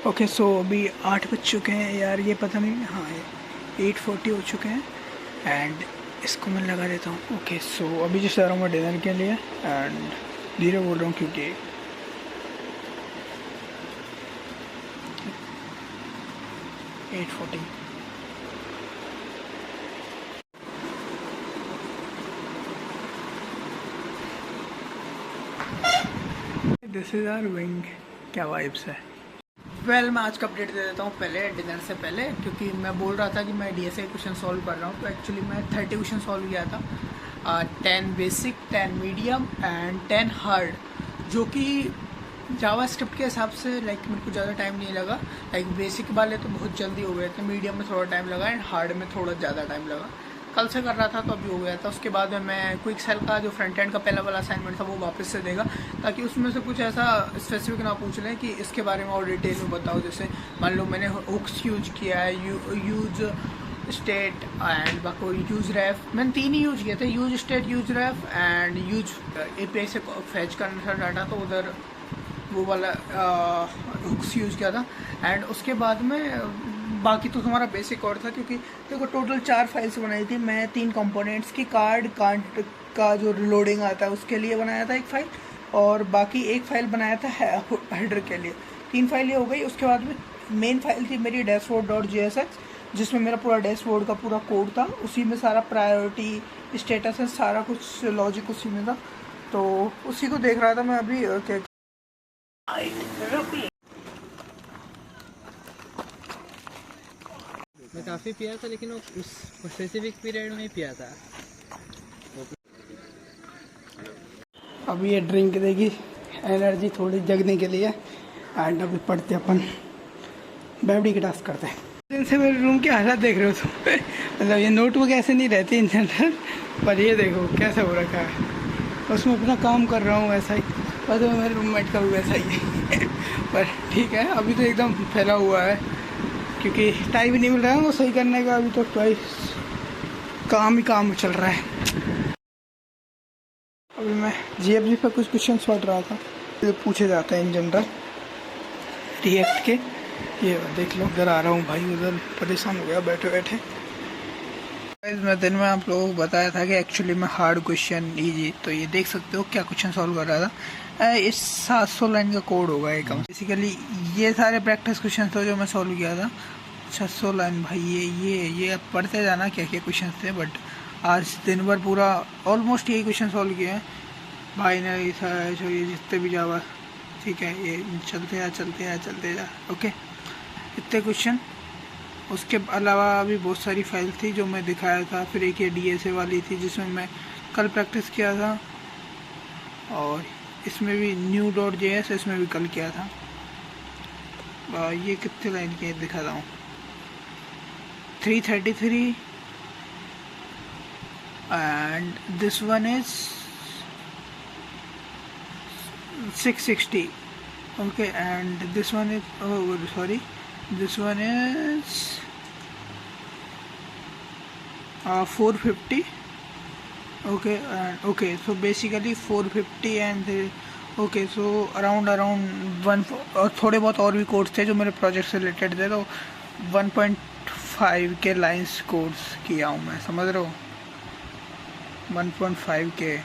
Okay so अभी 8 बज चुके हैं यार, ये पता नहीं, हाँ 8:40 हो चुके हैं एंड इसको मैं लगा देता हूँ। ओके सो अभी जस्ट आ रहा हूँ मैं डिनर के लिए एंड धीरे बोल रहा हूँ क्योंकि 8:40। This is our wing. क्या वाइब्स है। वेल मैं आज का अपडेट दे देता हूँ पहले डिनर से पहले, क्योंकि मैं बोल रहा था कि मैं डीएसए क्वेश्चन सॉल्व कर रहा हूँ, तो एक्चुअली मैं 30 क्वेश्चन सॉल्व किया था। 10 बेसिक, 10 मीडियम एंड 10 हार्ड, जो कि जावा स्क्रिप्ट के हिसाब से लाइक मेरे को ज़्यादा टाइम नहीं लगा। लाइक बेसिक वाले तो बहुत जल्दी हो गए थे, मीडियम में थोड़ा टाइम लगा एंड हार्ड में थोड़ा ज़्यादा टाइम लगा। कल से कर रहा था तो अभी हो गया था। उसके बाद में मैं क्विक सेल का जो फ्रंट एंड का पहला वाला असाइनमेंट था वो वापस से देगा, ताकि उसमें से कुछ ऐसा स्पेसिफिक ना पूछ लें कि इसके बारे में और डिटेल में बताओ। जैसे मान लो मैंने हुक्स यूज किया है, यूज स्टेट एंड बाकी यूज रेफ, मैंने 3 ही यूज किए थे, use state, use ref and use API से फैच करना था डाटा, तो उधर वो वाला हुक्स यूज किया था। एंड उसके बाद में बाकी तो तुम्हारा बेसिक और था, क्योंकि देखो टोटल 4 फाइल्स बनाई थी मैं, 3 कंपोनेंट्स की, कार्ड का जो रिलोडिंग आता है उसके लिए बनाया था एक फ़ाइल, और बाकी एक फ़ाइल बनाया था हेडर के लिए। 3 फाइलें हो गई। उसके बाद में मेन फाइल थी मेरी dashboard.jsx, जिसमें मेरा पूरा डैशबोर्ड का पूरा कोड था, उसी में सारा प्रायोरिटी स्टेटस है, सारा कुछ लॉजिक उसी में था, तो उसी को देख रहा था मैं अभी। मैं काफ़ी पिया था, लेकिन वो उस स्पेसिफिक पीरियड में ही पिया था। अब ये ड्रिंक देगी एनर्जी थोड़ी जगने के लिए एंड अभी पढ़ते अपन बैबडी के टास्क करते हैं। दिन से मेरे रूम की हालत देख रहे हो तुम मतलब ये नोटबुक ऐसे नहीं रहती इन जनरल, पर ये देखो कैसा हो रखा है, उसमें अपना काम कर रहा हूँ वैसा ही, और तो मेरे रूममेट का भी वैसा ही है पर ठीक है, अभी तो एकदम फैला हुआ है क्योंकि टाइम ही नहीं मिल रहा है वो सही करने का। अभी तो काम ही काम चल रहा है। अभी मैं जीएफजी पर कुछ क्वेश्चन पढ़ रहा था जो पूछे जाते हैं इन जनरल रिएक्ट के। ये देख लो, उधर आ रहा हूँ भाई, उधर परेशान हो गया बैठे बैठे। मैं दिन में आप लोगों को बताया था कि एक्चुअली मैं हार्ड क्वेश्चन ईजी, तो ये देख सकते हो क्या क्वेश्चन सॉल्व कर रहा था। इस 700 लाइन का कोड होगा एक, बेसिकली ये सारे प्रैक्टिस क्वेश्चन थे जो मैं सॉल्व किया था। 600 लाइन भाई, ये अब पढ़ते जाना क्या क्या क्वेश्चन थे, बट आज दिन भर पूरा ऑलमोस्ट यही क्वेश्चन सॉल्व किया है। बाइनरी था जो ये जितने भी जावा, ठीक है, ये चलते जा ओके, इतने क्वेश्चन। उसके अलावा भी बहुत सारी फाइल थी जो मैं दिखाया था, फिर एक ये डीएसए वाली थी जिसमें मैं कल प्रैक्टिस किया था, और इसमें भी new.js इसमें भी कल किया था। ये कितने लाइन के दिखाता हूँ, 333 and this one is 660, okay, and this one is, oh sorry, this one is 450, okay, and okay, so basically 450 and okay, so around 1 और थोड़े बहुत और भी कोड्स थे जो मेरे प्रोजेक्ट से रिलेटेड थे, तो 1.5 के लाइंस कोड्स किया हूँ मैं, समझ रहे हो, 1.5 के।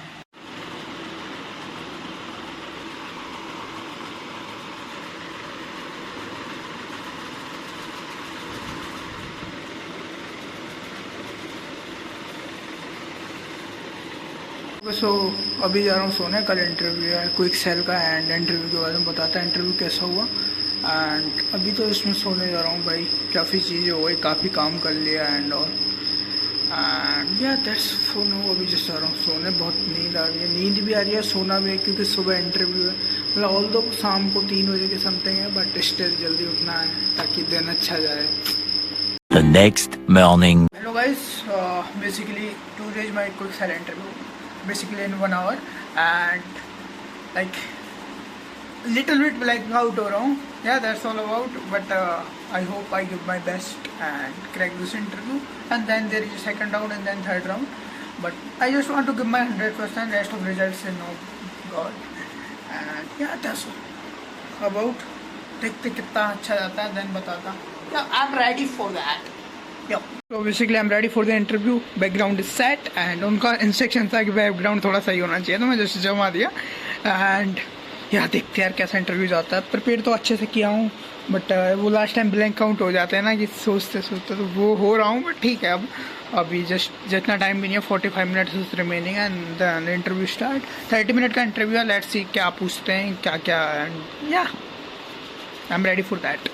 सो अभी जा रहा हूँ सोने, कल इंटरव्यू है क्विक सेल का, एंड इंटरव्यू के बारे में बताता है इंटरव्यू कैसा हुआ। एंड अभी तो इसमें सोने जा रहा हूँ भाई, काफ़ी चीज़ें हो गई, काफ़ी काम कर लिया एंड और एंड या दैट्स फोन हो। अभी जस्ट जा रहा हूँ सोने, बहुत नींद आ रही है, नींद भी आ रही है, सोना भी है, क्योंकि सुबह इंटरव्यू है, मतलब ऑल दो शाम को 3 बजे के समथिंग है, बट स्टिल जल्दी उठना है ताकि दिन अच्छा जाए। The next morning. Hello guys, basically today is my quick cell interview, basically in 1 hour, and like little bit like out हो रहा हूँ, yeah that's all about, but I hope I give my best and crack this interview, and then there is a second round and then third round, but I just want to give my 100%, rest of results in God, and yeah that's all about देखते कितना अच्छा जाता है, then बताता। I am ready for that. तो basically I am ready for the interview, background is set and उनका instruction था कि बैकग्राउंड थोड़ा सही होना चाहिए, तो मैं जस्ट जमा दिया एंड यार देखते यार कैसा इंटरव्यू जाता है। प्रिपेयर तो अच्छे से किया हूँ बट वो लास्ट टाइम ब्लैंक काउंट हो जाते हैं ना कि सोचते सोचते, तो वो हो रहा हूँ बट ठीक है। अब अभी जस्ट जितना टाइम भी नहीं है, 45 minutes remaining and then interview start. 30 minute का इंटरव्यू है, लेट्स सी क्या पूछते हैं क्या क्या, एंड या I am ready for that.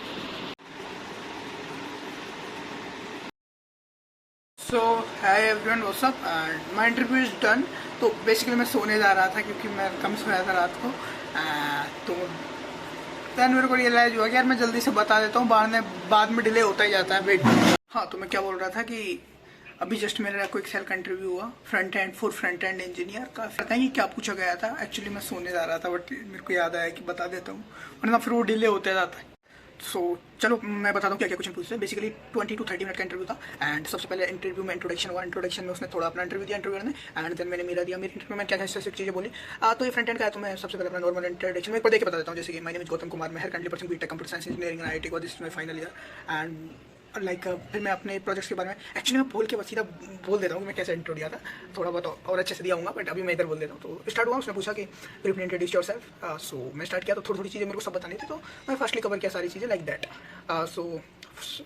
So hi everyone, what's up and my interview is done. तो बेसिकली मैं सोने जा रहा था क्योंकि मैं कम सोया था रात को, तो दैन मेरे को रियलाइज हुआ कि यार मैं जल्दी से बता देता हूँ, बाद में डिले होता ही जाता है वेट। हाँ, तो मैं क्या बोल रहा था कि अभी जस्ट मेरा कोई एक्सेल का इंटरव्यू हुआ फ्रंट एंड इंजीनियर का। पता नहीं क्या पूछा गया था, एक्चुअली मैं सोने जा रहा था बट मेरे को याद आया कि बता देता हूँ, वरना फिर वो डिले होता जाता है। सो चलो मैं बताता हूँ क्या क्या क्वेश्चन पूछते हैं। बेसिकली 20 to 30 मिनट का इंटरव्यू था एंड सबसे पहले इंटरव्यू में इंट्रोडक्शन हुआ। इंट्रोडक्शन में उसने थोड़ा अपना इंटरव्यू दिया इंटरव्यू ने, एंड देन मैंने मेरा दिया। मेरे इंटरव्यू में क्या क्या स्पेसिफिक चीज़ें बोली। तो ये फ्रंट एंड का है, तो मैं सबसे पहले अपना नॉर्मल इंट्रोडक्शन में एक बार देख के बता देता हूँ। जैसे कि my name is Gautam Kumar, मैं currently pursuing BTech computer science engineering IIT को, this is my final year and like फिर मैं अपने प्रोजेक्ट्स के बारे में एक्चुअली मैं बोल के सीधा बोल देता हूँ कि मैं कैसे इंट्रो दिया था, थोड़ा बहुत और अच्छे से दिया हूँ बट अभी मैं इधर बोल देता हूँ। तो स्टार्ट हुआ, उसने पूछा कि ब्रीफली इंट्रोड्यूस योरसेल्फ। सो मैं स्टार्ट किया, तो थोड़ी थोड़ी चीज़ें मेरे को सब बतानी थी, तो मैं फर्स्टली कवर किया सारी चीज़ें like that. So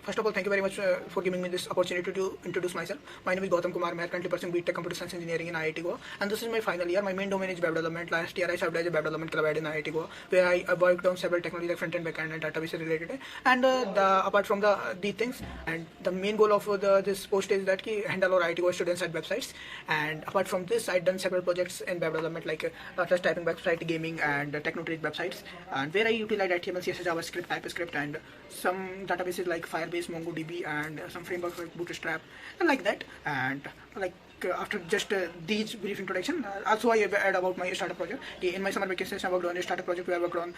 first of all, thank you very much for giving me this opportunity to introduce myself. My name is Gautam Kumar. I'm currently pursuing BTech Computer Science Engineering in IIT Goa, and this is my final year. My main domain is web development. Last year I served as a web development club head in IIT Goa, where I worked on several technologies like front-end, back-end, and database related. And apart from these things, and the main goal of this post is that ki handle our IIT Goa students and websites. And apart from this, I've done several projects in web development like touch typing website, gaming, and techno-trade websites, and where I utilize HTML, CSS, JavaScript, TypeScript, and some databases like Firebase, MongoDB, and some frameworks like Bootstrap and like that. And like after just these brief introduction, also I add about my startup project. In my summer vacations I worked on a startup project where I worked on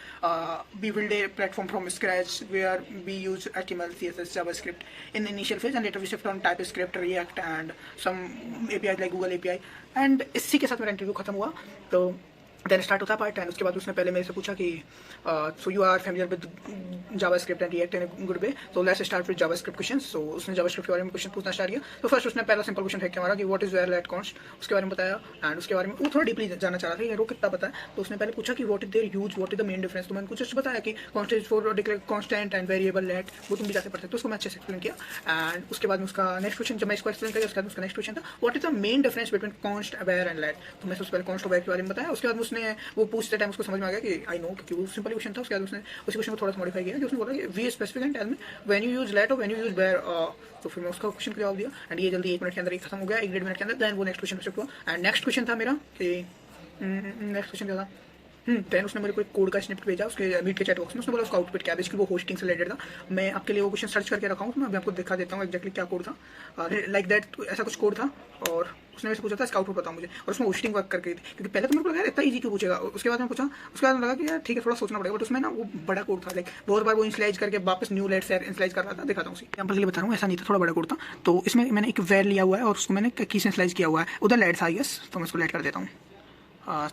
we build a platform from scratch where we use HTML, CSS, JavaScript in the initial phase, and later we shift on TypeScript, React, and some APIs like Google API. and इसी के साथ मेरा interview खत्म हुआ। तो then start होता part 10। उसके बाद उसने पहले मेरे से पूछा कि so you are familiar with JavaScript and React in a good way, so let's start with JavaScript questions. So उसने जावास्क्रिप्ट के बारे में क्वेश्चन पूछना स्टार्ट किया। तो फर्स्ट उसने पहला सिंपल क्वेश्चन फेंक के मारा कि what is var let const, उसके बारे में बताया। एंड उसके बारे में वो थोड़ा डीपली जाना चाह रहा था कि वो कितना पता है। तो उसने पहले पूछा कि what is their use, what is the main difference. तो मैंने कुछ बताया कि const is for declare constant and variable let, वो तुम भी जाके पढ़ सकते हो। उसको मैं अच्छे से एक्सप्लेन किया। एंड उसके बाद में उसका नेक्स्ट क्वेश्चन, जब मैं इसको एक्सप्लेन किया उसके बाद उसका नेक्स्ट क्वेश्चन था what is the main difference between const, var and let. तो मैं सबसे पहले कॉन्स्ट और वेयर के बारे में बताया। उसके बाद उसने वो पूछते टाइम उसको समझ में आ गया कि आई नो, क्योंकि वो सिंपल क्वेश्चन था। उसके बाद उसने उस क्वेश्चन को थोड़ा सा मॉडिफाई किया कि उसने बोला कि be specific and tell me when you use let और व्हेन यू यूज वेयर। तो फिर मैं उसका क्वेश्चन का जवाब दिया। एंड ये जल्दी 1 मिनट के अंदर ही खत्म हो गया, 1-1.5 मिनट के अंदर। देन वो नेक्स्ट क्वेश्चन शिफ्ट हुआ। एंड नेक्स्ट क्वेश्चन था मेरा कि नेक्स्ट क्वेश्चन क्या था। देन उसने मेरे को एक कोड का स्निपेट भेजा उसके मीट के चैट बॉक्स में। उसने बोला उसका आउटपुट क्या है। बेसिकली वो होस्टिंग से रिलेटेड था। मैं आपके लिए वो क्वेश्चन सर्च करके रखा हूँ, तो मैं अभी आपको दिखा देता हूँ एक्जैक्टली क्या कोड था। लाइक दैट ऐसा कुछ कोड था। और उसने मेरे से पूछा था इसका आउटपुट बताओ मुझे, और उसमें होस्टिंग वर्क करके थी। क्योंकि पहले तो मेरे को लगा इतना ईजी क्यों पूछेगा। उसके बाद मैं पूछा, उसके बाद लगा कि यार ठीक है थोड़ा सोचना पड़ेगा। बट उसमें ना वो बड़ा कोड था, लाइक बहुत बार वो इंस्लाइज करके वापस न्यू लेट से इंस्लाइज कर रहा था। दिखाता हूँ एग्जाम्पल के लिए बता रहा हूँ, ऐसा नहीं था, थोड़ा बड़ा कोड था। तो इसमें मैंने एक वेर लिया हुआ है और उसको मैंने की से इंस्लाइज किया हुआ है। उधर लेट था यस, तो मैं उसको लेट कर देता हूँ।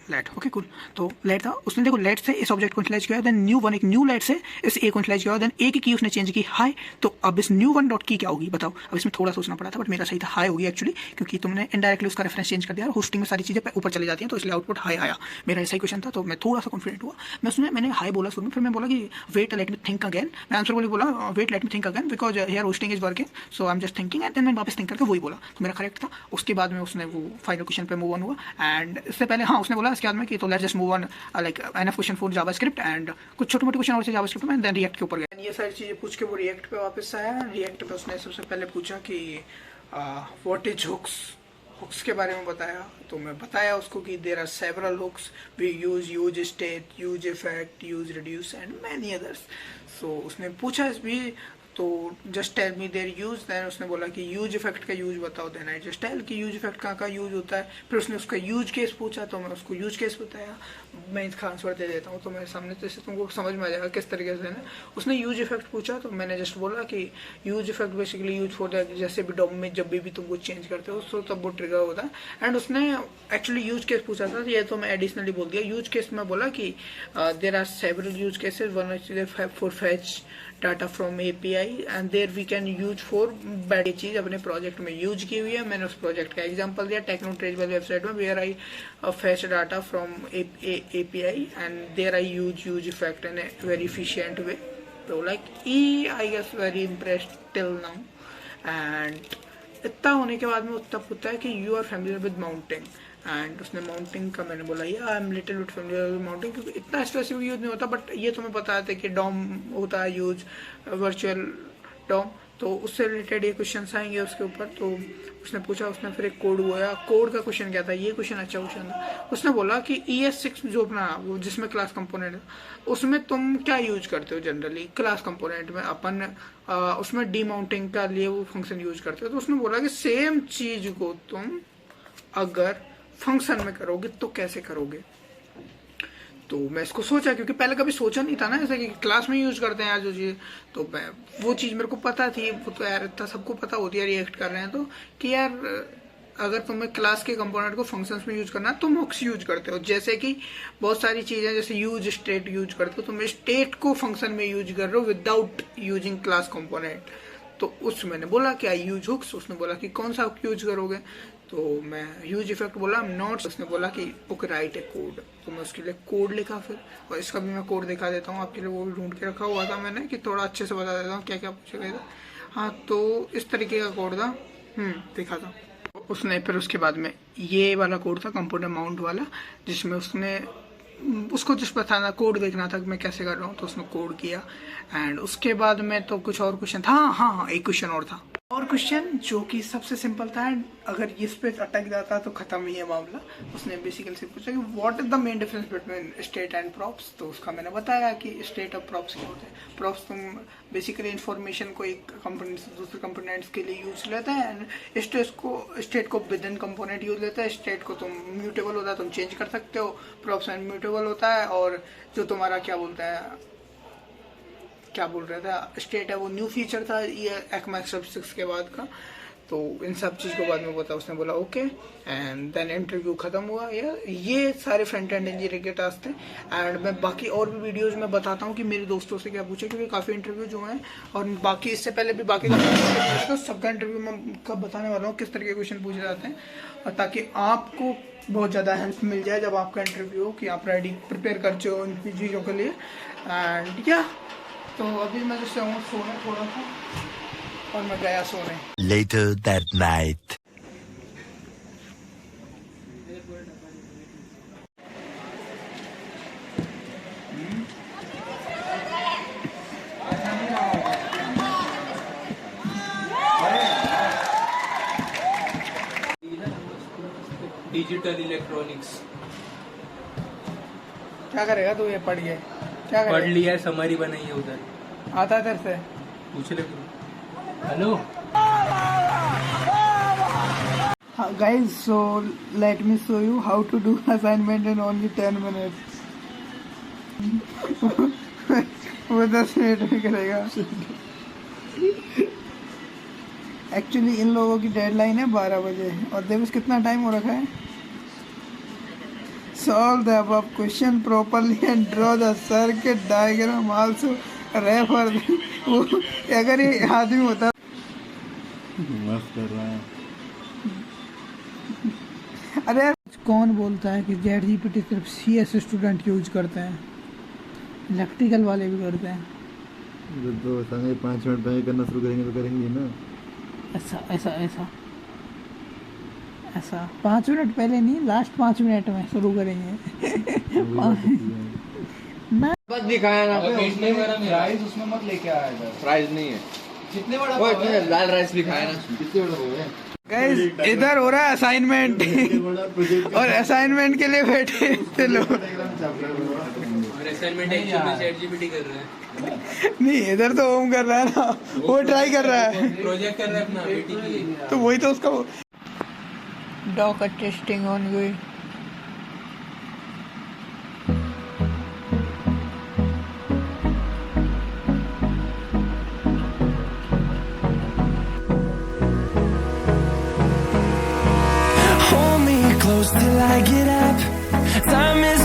Let okay cool. तो लेट था, उसने देखो लेट से इस ऑब्जेक्ट को इनिशियलाइज किया, देन न्यू वन, एक न्यू लेट से इस ए को इनिशियलाइज किया, देन ए की उसने चेंज की हाई। तो अब इस न्यू वन डॉट की क्या होगी बताओ। अब इसमें थोड़ा सोचना पड़ा था बट मेरा सही था हाई होगी एक्चुअली, क्योंकि तुमने इनडायरेक्टली उसका रेफरेंस चेंज कर दिया और होस्टिंग में सारी चीज़ें ऊपर चली जाती हैं, तो इसलिए आउटपुट हाई आया। मेरा ऐसा ही क्वेश्चन था, तो मैं थोड़ा सा कॉन्फिडेंट हुआ। मैंने हाई बोला शुरू में, फिर मैं बोला कि wait let me think again. मैं आंसर बोला wait let me think again because here hoisting is working, so I am just thinking. And then मैं वापस थिंक करके वही बोला, तो मेरा करेक्ट था। उसके बाद में उसने वो फाइनल क्वेश्चन पे मूव ऑन हुआ। एंड इससे पहले हाँ उसने बोला इसके बाद में कि तो let's just move on like enough question for JavaScript and कुछ छोटे मोटे क्वेश्चन और से जावास्क्रिप्ट में, देन रिएक्ट के ऊपर गया। ये सारी चीज़ें पूछ के वो रिएक्ट पे वापस आया। रिएक्ट पे उसने सबसे पहले पूछा कि व्हाट इज हुक्स के बारे में बताया। तो मैं बताया उसको कि there are several hooks, we use state, use effect, use reduce and many others. So उसने पूछा भी तो just tell me their use. Then उसने बोला कि यूज इफेक्ट का यूज बताओ। देन आई जस्ट टेल कि यूज इफेक्ट कहाँ का यूज होता है। फिर उसने उसका यूज केस पूछा तो मैं उसको यूज केस बताया। मैं इसका आंसर दे देता हूँ तो मेरे सामने तो तुमको समझ में आ जाएगा किस तरीके से ना। उसने यूज इफेक्ट पूछा तो मैंने जस्ट बोला कि use effect basically use for the, जैसे भी डॉम में जब भी तुम कुछ चेंज करते हो तो तब वो ट्रिगर होता है। एंड उसने एक्चुअली यूज केस पूछा था, ये तो मैं एडिशनली बोल दिया। यूज केस में बोला कि there are several use cases, one for fetch data from API and there we can use for bad चीज अपने प्रोजेक्ट में यूज की हुई है। मैंने उस प्रोजेक्ट का एग्जांपल दिया टेक्नोट्रेज वाली वेबसाइट में, where I fetch data from API and there I use effect in a very efficient way. तो like he I guess very impressed till now. And इतना होने के बाद में उत्तर पूछता है कि you are familiar with mounting. And उसने माउंटिंग का मैंने बोला ये I am little bit familiar with mounting, क्योंकि इतना स्पेसिफिक यूज नहीं होता, बट ये तुम्हें पता है कि डॉम होता है यूज, वर्चुअल डॉम, तो उससे रिलेटेड ये क्वेश्चन आएंगे उसके ऊपर। तो उसने पूछा, उसने फिर एक कोड हुआ, कोड का क्वेश्चन क्या था, ये क्वेश्चन अच्छा क्वेश्चन था। उसने बोला कि ES6 जो अपना वो जिसमें क्लास कंपोनेंट है उसमें तुम क्या यूज करते हो जनरली। क्लास कंपोनेंट में अपन उसमें डीमाउंटिंग का लिए वो फंक्शन यूज करते हो। तो उसने बोला कि सेम चीज को तुम अगर फंक्शन में करोगे तो कैसे करोगे। तो मैं इसको सोचा, क्योंकि पहले कभी सोचा नहीं था ना ऐसा कि क्लास में यूज करते हैं यार जो चीज। तो मैं वो चीज मेरे को पता थी, वो तो यार इतना सबको पता होती है रिएक्ट कर रहे हैं तो, कि यार अगर तुम्हें क्लास के कंपोनेंट को फंक्शंस में यूज करना है तो मुक्स यूज करते हो। जैसे कि बहुत सारी चीजें जैसे यूज स्टेट यूज करते हो, तुम स्टेट को फंक्शन में यूज कर रहे हो विदाउट यूजिंग क्लास कंपोनेंट। तो उस मैंने बोला कि आई यूज हुक्स। उसने बोला कि कौन सा हुक यूज करोगे, तो मैं यूज इफेक्ट बोला नोट्स। उसने बोला कि ओके राइट ए कोड, तो मैं उसके लिए कोड लिखा फिर, और इसका भी मैं कोड दिखा देता हूँ आपके लिए, वो भी ढूंढ के रखा हुआ था मैंने कि थोड़ा अच्छे से बता देता हूँ क्या क्या पूछा गया था। हाँ, तो इस तरीके का कोड था, दिखा था उसने। फिर उसके बाद में ये वाला कोड था कंपोनेंट माउंट वाला, जिसमें उसने उसको जिस बताना कोड देखना था कि मैं कैसे कर रहा हूँ, तो उसने कोड किया। एंड उसके बाद में तो कुछ और क्वेश्चन था, हाँ एक क्वेश्चन और था, और क्वेश्चन जो कि सबसे सिंपल था। एंड अगर इस पे अटक जाता तो खत्म ही है मामला। उसने बेसिकली से पूछा कि what is the main difference between state and props. तो उसका मैंने बताया कि स्टेट और प्रॉप्स क्या होते हैं। प्रॉप्स तुम बेसिकली इन्फॉर्मेशन को एक कंपोनेंट से दूसरे कंपोनेंट्स के लिए यूज लेते हैं, एंड स्टेट को विद इन कंपोनेंट यूज लेते हैं। स्टेट को तुम म्यूटेबल होता है, तुम चेंज कर सकते हो। प्रॉप्स म्यूटेबल होता है, और जो तुम्हारा क्या बोल रहा था स्टेट है वो न्यू फीचर था ये ECMAScript 6 के बाद का। तो इन सब चीज़ को बाद में बता। उसने बोला ओके, एंड देन इंटरव्यू खत्म हुआ। ये सारे फ्रंट एंड इंजीनियर के टास्क थे। एंड मैं बाकी और भी वीडियोस में बताता हूँ कि मेरे दोस्तों से क्या पूछे, क्योंकि काफ़ी इंटरव्यू जो हैं, और बाकी इससे पहले भी बाकी तो सबका इंटरव्यू में कब बताने वाला हूँ किस तरह के क्वेश्चन पूछे जाते हैं, और ताकि आपको बहुत ज़्यादा हेल्प मिल जाए जब आपका इंटरव्यू हो, कि आप रेडी प्रिपेयर कर हो इन चीज़ों के लिए। एंड तो अभी मैं जैसे हूँ सोने थोड़ा सा, और मैं गया सोने। Later that night. Digital electronics क्या करेगा तू ये पढ़ के? क्या पढ़ लिया, समरी बनाई है उधर। आता है तेरे से? पूछ ले। Hello guys, so let me show you how to do assignment in only 10 minutes. वो 10 मिनट में करेगा। एक्चुअली इन लोगों की डेडलाइन है 12 बजे, और देखो कितना टाइम हो रखा है। Solve the above question properly and draw the circuit diagram. Also refer वो अगर ये आदमी होता मस्त कर रहा है। अरे कौन बोलता है कि ChatGPT सिर्फ CS स्टूडेंट यूज करते हैं, इलेक्ट्रिकल वाले भी करते हैं। तो 5 मिनट पहले करना शुरू करेंगे तो करेंगे ना। ऐसा 5 मिनट पहले नहीं, लास्ट 5 मिनट में शुरू करेंगे। बस दिखाया ना राइस उसमें मत लेके आया था। प्राइस नहीं है, कितने बड़ा वो इसमें लाल राइस भी खाया ना। कितने बड़ा हो गया? गाइस इधर हो रहा है असाइनमेंट, और असाइनमेंट के लिए बैठे थे लोग। और असाइनमेंट एक्चुअली में ChatGPT कर रहा है। नहीं इधर तो ओम कर रहा है ना, वो ट्राई कर रहा है, प्रोजेक्ट कर रहे हैं अपना बेटी के लिए। तो वही तो उसका डॉग का टेस्टिंग ऑन गई। Hold me close till I get up. Time is